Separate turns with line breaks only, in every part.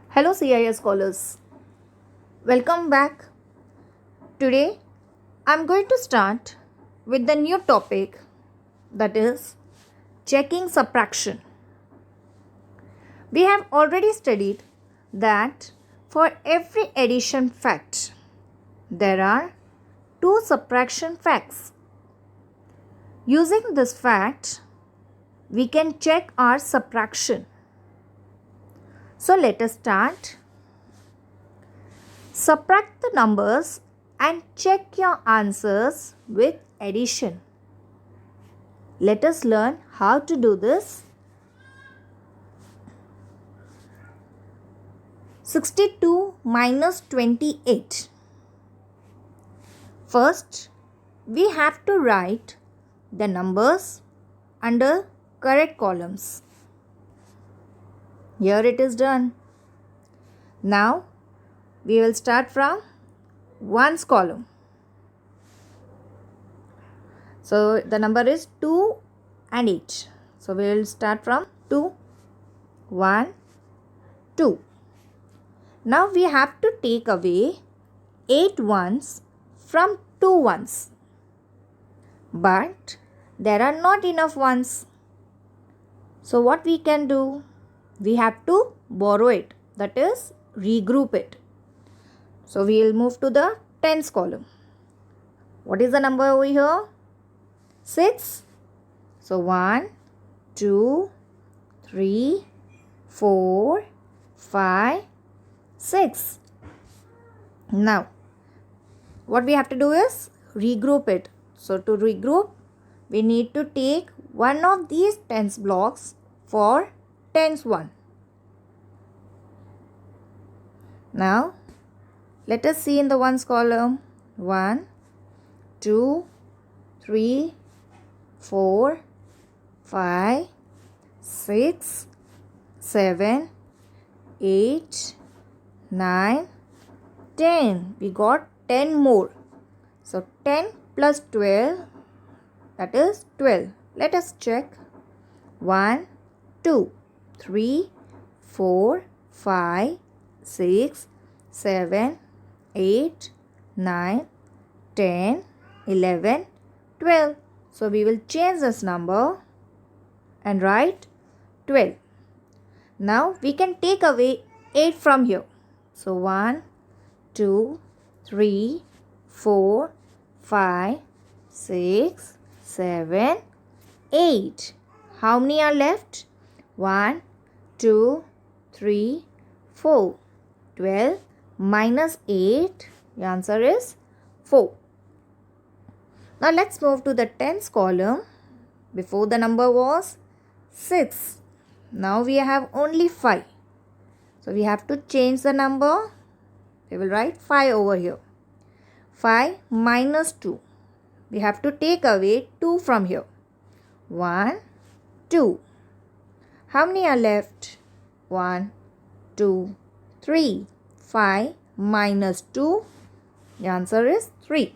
Hello CIS scholars, welcome back. Today I'm going to start with the new topic, that is checking subtraction. We have already studied that for every addition fact there are two subtraction facts. Using this fact we can check our subtraction. So let us start. Subtract the numbers and check your answers with addition. Let us learn how to do this. 62 minus 28. First, we have to write the numbers under correct columns. Here it is done. Now, we will start from ones column. So, the number is 2 and 8. So, we will start from 2, 1, 2. Now, we have to take away 8 ones from 2 ones. But, there are not enough ones. So, what we can do? We have to borrow it, that is regroup it. So we will move to the tens column. What is the number over here? 6. So 1, 2, 3, 4, 5, 6. Now what we have to do is regroup it. So to regroup we need to take one of these tens blocks for tens 1. Now let us see in the ones column. 1, 2, 3, 4, 5, 6, 7, 8, 9, 10. We got 10 more. So 10 plus 12, that is 12. Let us check. 1, 2, 3, 4, 5, 6, 7, 8, 9, 10, 11, 12. So we will change this number and write 12. Now we can take away 8 from here. So 1, 2, 3, 4, 5, 6, 7, 8. How many are left? 1, 2, 3, 4. 12 minus 8, the answer is 4. Now let's move to the tens column. Before the number was 6. Now we have only 5. So we have to change the number. We will write 5 over here. 5 minus 2. We have to take away 2 from here. 1, 2. How many are left? 1, 2, 3. 5 minus 2. The answer is 3.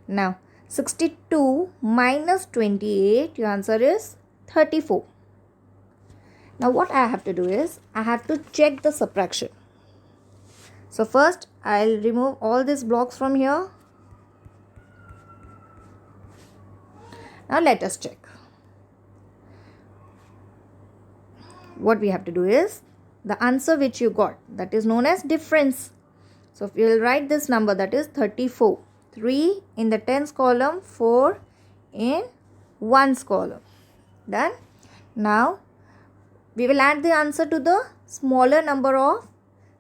Now 62 minus 28. The answer is 34. Now what I have to do is I have to check the subtraction. So first I'll remove all these blocks from here. Now let us check. What we have to do is the answer which you got, that is known as difference. So we will write this number, that is 34. 3 in the tens column, 4 in ones column. Done. Now we will add the answer to the smaller number of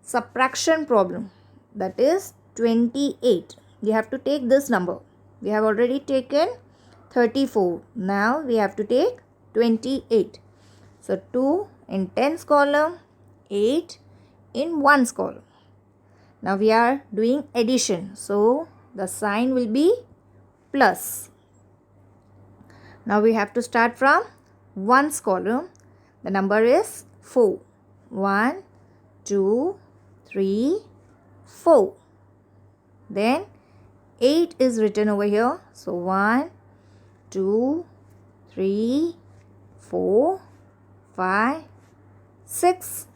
subtraction problem, that is 28. We have to take this number. We have already taken 34. Now we have to take 28. So 2 in tens column, 8 in ones column. Now we are doing addition. So the sign will be plus. Now we have to start from ones column. The number is 4. 1, 2, 3, 4. Then 8 is written over here. So 1, 2, 3, 4, 5, 6,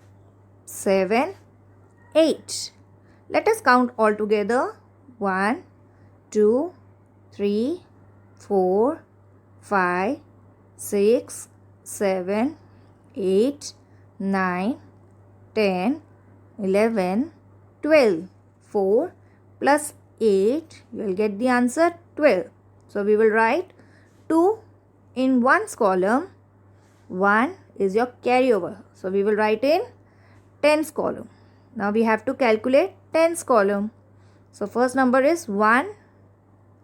7, 8. Let us count all together. 1, 2, 3, 4, 5, 6, 7, 8, 9, 10, 11, 12. 4 plus 8, you will get the answer 12. So we will write 2 in ones column. 1 is your carryover. So we will write in tens column. Now we have to calculate tens column. So first number is 1.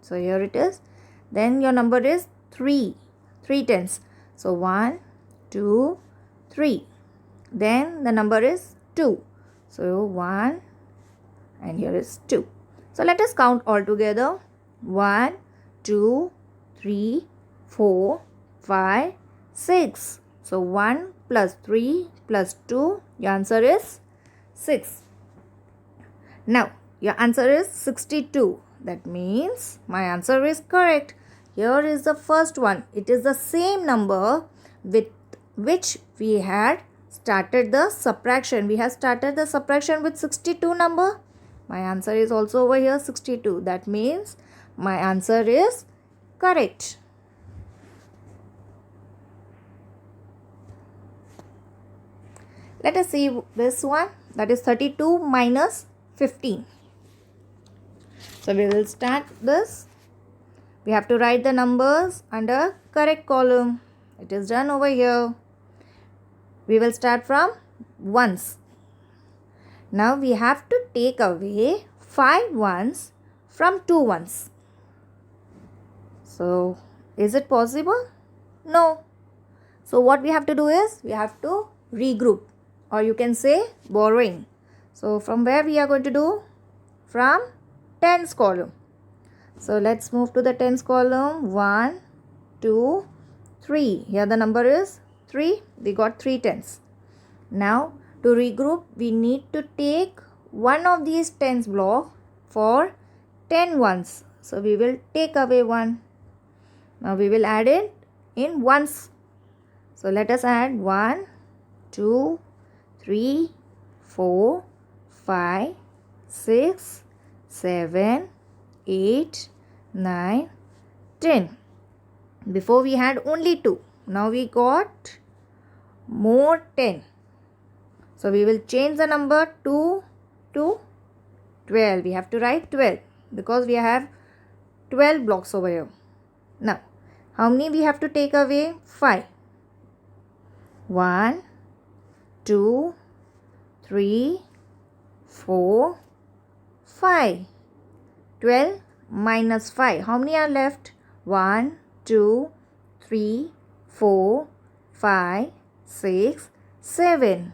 So here it is. Then your number is 3. 3 tens. So 1, 2, 3. Then the number is 2. So 1 and here is 2. So let us count all together. 1, 2, 3, 4, 5, 6. So 1 plus 3 plus 2, your answer is 6. Now your answer is 62. That means my answer is correct. Here is the first one. It is the same number with which we had started the subtraction. We have started the subtraction with 62 number. My answer is also over here 62. That means my answer is correct. Let us see this one. That is 32 minus 15. So we will start this. We have to write the numbers under correct column. It is done over here. We will start from ones. Now we have to take away 5 ones from 2 ones. So is it possible? No. So what we have to do is we have to regroup, or you can say borrowing. So from where we are going to do? From tens column. So let's move to the tens column. 1, 2, 3. Here the number is 3. We got 3 tens. Now to regroup, we need to take one of these tens block for 10 ones. So we will take away 1. Now we will add it in ones. So let us add 1, 2, 3, 4, 5, 6, 7, 8, 9, 10. Before we had only 2. Now we got more 10. So we will change the number 2 to 12. We have to write 12 because we have 12 blocks over here. Now, how many we have to take away? 5. 1, 2, 3, 4, 5. 12 minus 5. How many are left? 1, 2, 3, 4, 5, 6, 7.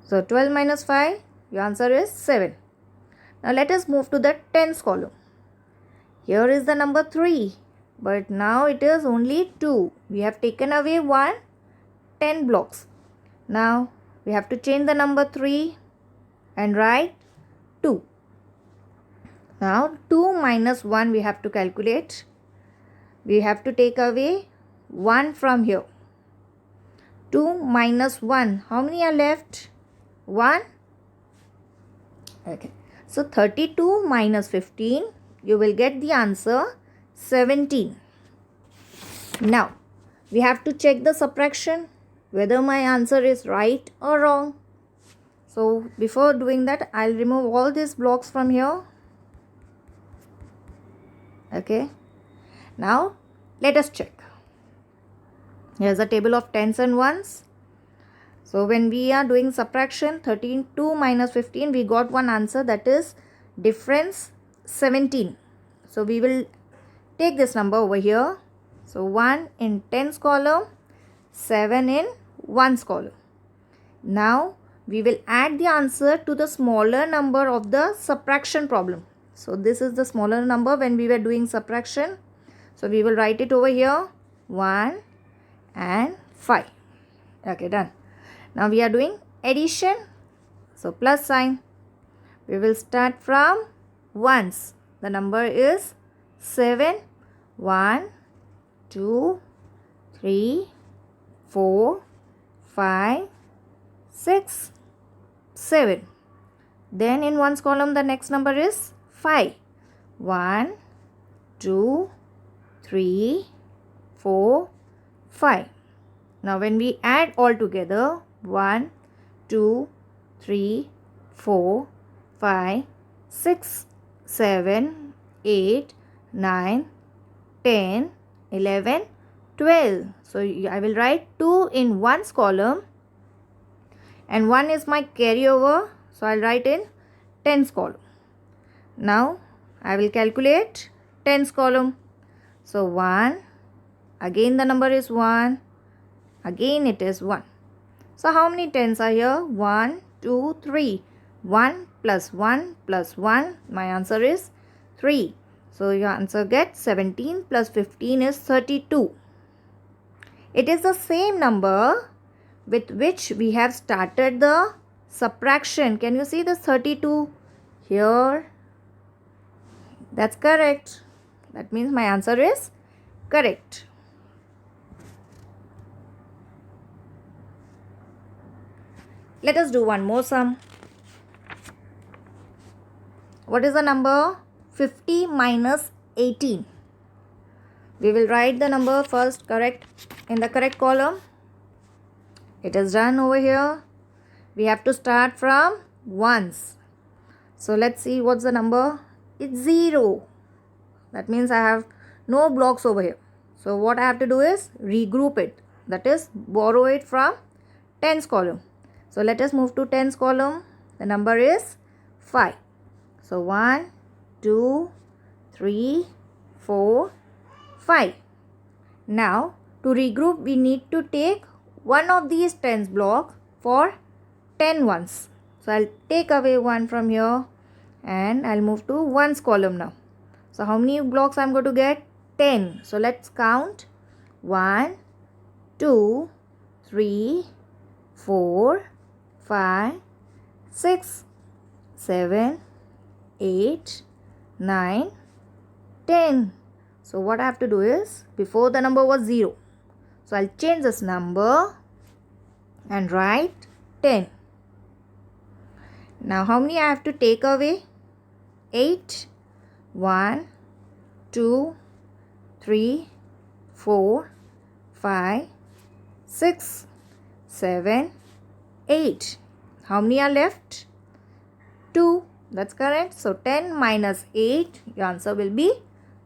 So 12 minus 5, your answer is 7. Now let us move to the tens column. Here is the number 3, but now it is only 2. We have taken away 1, 10 blocks. Now we have to change the number 3 and write 2. Now 2 minus 1 we have to calculate. We have to take away 1 from here. 2 minus 1, how many are left? 1. Okay. So 32 minus 15, you will get the answer 17. Now we have to check the subtraction whether my answer is right or wrong. So before doing that, I'll remove all these blocks from here. Okay. Now let us check. Here's a table of tens and ones. So when we are doing subtraction, 32 minus 15, we got one answer, that is difference 17. So we will take this number over here. So 1 in tens column, 7 in ones column. Now we will add the answer to the smaller number of the subtraction problem. So this is the smaller number when we were doing subtraction. So we will write it over here, 1 and 5. Okay, done. Now we are doing addition. So plus sign. We will start from ones. The number is 7. 1, 2, 3, 4, 5, 6, 7. Then in ones column the next number is 5. 1, 2, 3, 4, 5. Now when we add all together 1, 2, 3, 4, 5, 6, 7, 8, 9, 10, 11, 12. So I will write 2 in ones column and 1 is my carryover. So I'll write in tens column. Now I will calculate tens column. So 1, again the number is 1, again it is 1. So how many tens are here? 1, 2, 3. 1 plus 1 plus 1. My answer is 3. So your answer gets 17 plus 15 is 32. It is the same number with which we have started the subtraction. Can you see the 32 here? That's correct. That means my answer is correct. Let us do one more sum. What is the number? 50 minus 18. We will write the number first correct in the correct column. It is done over here. We have to start from ones. So let's see what's the number. It's 0. That means I have no blocks over here. So what I have to do is regroup it. That is borrow it from tens column. So let us move to tens column. The number is 5. So 1, 2, 3, 4, 5. Now to regroup we need to take one of these tens block for 10 ones. So I'll take away 1 from here and I'll move to ones column now. So how many blocks I'm going to get? 10. So let's count. 1, 2, 3, 4, 5, 6, 7, 8, 9, 10. So what I have to do is, before the number was 0. So I'll change this number and write 10. Now how many I have to take away? 8. 1, 2, 3, 4, 5, 6, 7, 8. How many are left? 2. That's correct. So 10 minus 8, your answer will be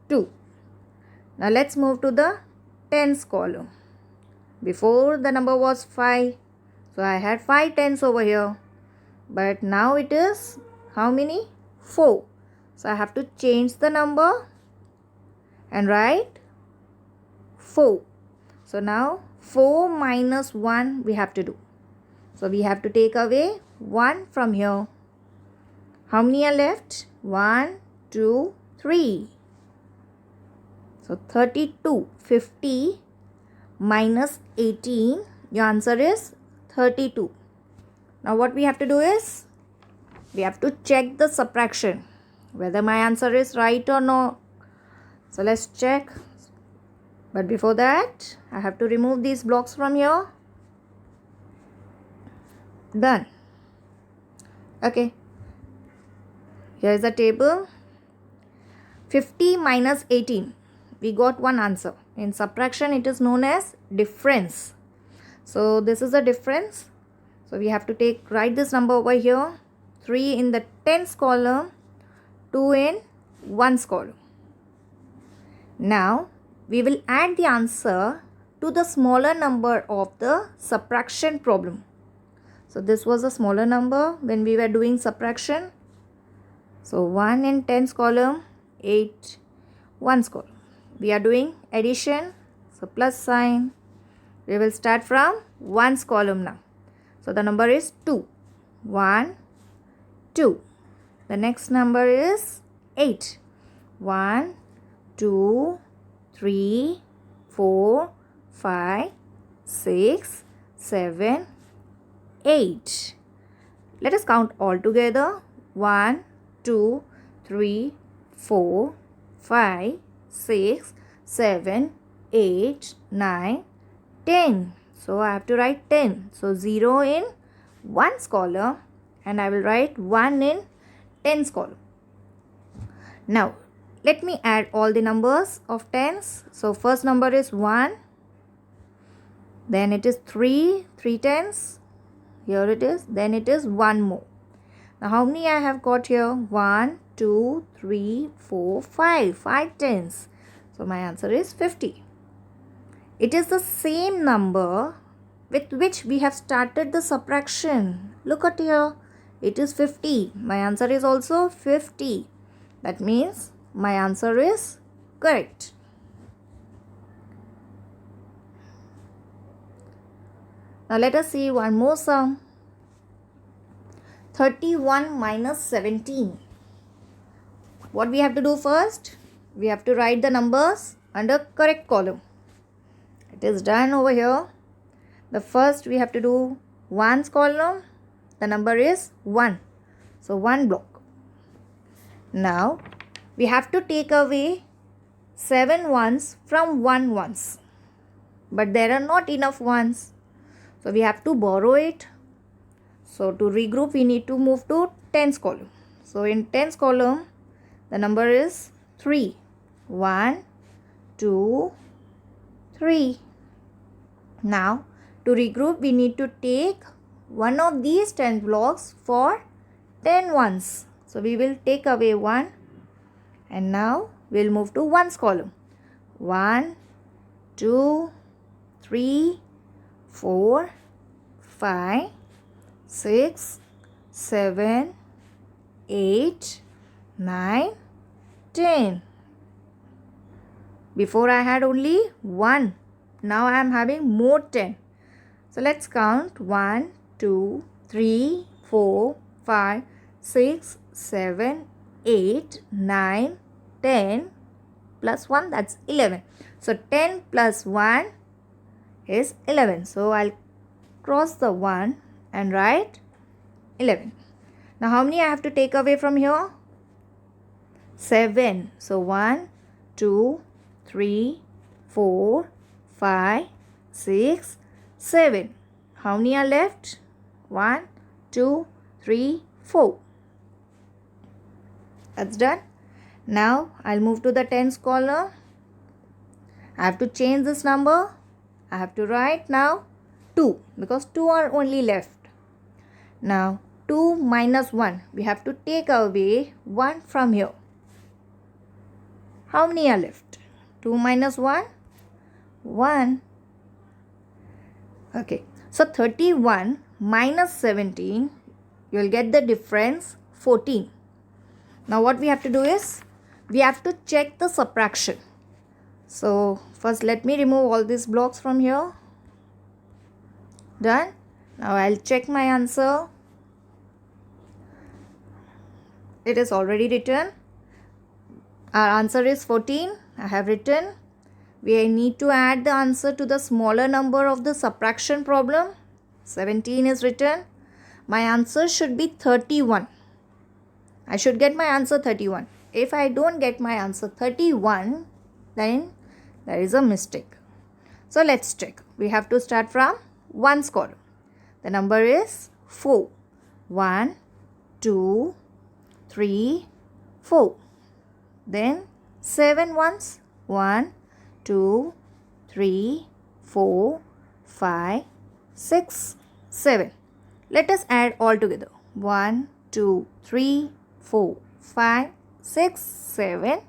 2. Now let's move to the tens column. Before the number was 5. So I had 5 tens over here. But now it is how many? 4. So I have to change the number and write 4. So now 4 minus 1 we have to do. So we have to take away 1 from here. How many are left? 1, 2, 3. So 32. 50 minus 18. Your answer is 32. Now what we have to do is, we have to check the subtraction, whether my answer is right or not. So let's check. But before that, I have to remove these blocks from here. Done. Okay. Here is the table. 50 minus 18. We got one answer. In subtraction, it is known as difference. So this is the difference. So we have to write this number over here. 3 in the tens column, 2 in ones column. Now we will add the answer to the smaller number of the subtraction problem. So this was a smaller number when we were doing subtraction. So 1 in tens column, 8 ones column. We are doing addition. So plus sign. We will start from ones column now. So the number is 2. 1, 2. The next number is 8. 1, 2, 3, 4, 5, 6, 7, 8. Let us count all together. 1, 2, 3, 4, 5, 6, 7, 8, 9, 10. So I have to write 10. So 0 in 1's column and I will write 1 in 10's column. Now let me add all the numbers of tens. So first number is 1. Then it is 3 tens. Here it is. Then it is 1 more. Now how many I have got here? 1, 2, 3, 4, 5. 5 tens. So my answer is 50. It is the same number with which we have started the subtraction. Look at here. It is 50. My answer is also 50. That means my answer is correct. Now let us see one more sum. 31 minus 17. What we have to do first? We have to write the numbers under correct column. It is done over here. The first we have to do 1's column. The number is 1. So 1 block. Now we have to take away 7 ones from 1 ones. But there are not enough ones. So we have to borrow it. So to regroup we need to move to 10's column. So in 10's column the number is 3. 1, 2, 3. Now to regroup we need to take one of these 10 blocks for 10 ones. So we will take away 1 and now we will move to 1's column. 1, 2, 3, 4, 5, 6, 7, 8, 9, 10. Before I had only 1. Now I am having more 10. So let's count 1, 2, 3, 4, 5, 6, 7, 8, 9, 10 plus 1, that's 11. So 10 plus 1 is 11. So I'll cross the 1 and write 11. Now how many I have to take away from here? 7. So 1, 2, 3, 4, 5, 6, 7. How many are left? 1, 2, 3, 4. That's done. Now I'll move to the tens column. I have to change this number. I have to write now 2 because 2 are only left. Now 2 minus 1. We have to take away 1 from here. How many are left? 2 minus 1? 1. Okay. So 31 minus 17. You will get the difference 14. Now what we have to do is we have to check the subtraction. So first let me remove all these blocks from here. Done. Now I'll check my answer. It is already written. Our answer is 14. I have written. We need to add the answer to the smaller number of the subtraction problem. 17 is written. My answer should be 31. I should get my answer 31. If I don't get my answer 31, then there is a mistake. So let's check. We have to start from 1's column. The number is 4. 1, 2, 3, 4. Then 7 ones. 1, 2, 3, 4, 5, 6, 7. Let us add all together. 1, 2, 3, 4, 5, 6, 7,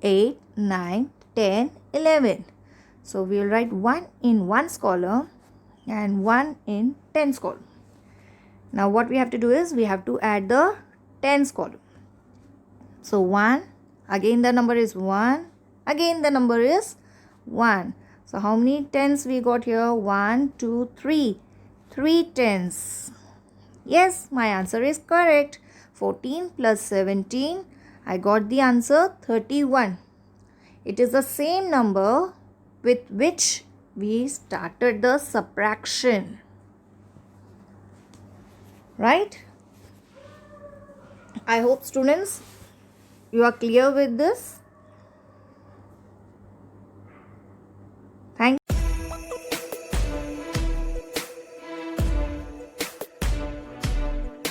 8, 9, 10, 11. So we will write 1 in 1's column and 1 in 10's column. Now what we have to do is we have to add the 10's column. So 1, again the number is 1, again the number is 1. So how many tens we got here? 1, 2, 3. 3 tens. Yes, my answer is correct. 14 plus 17. I got the answer 31. It is the same number with which we started the subtraction. Right? I hope students, you are clear with this.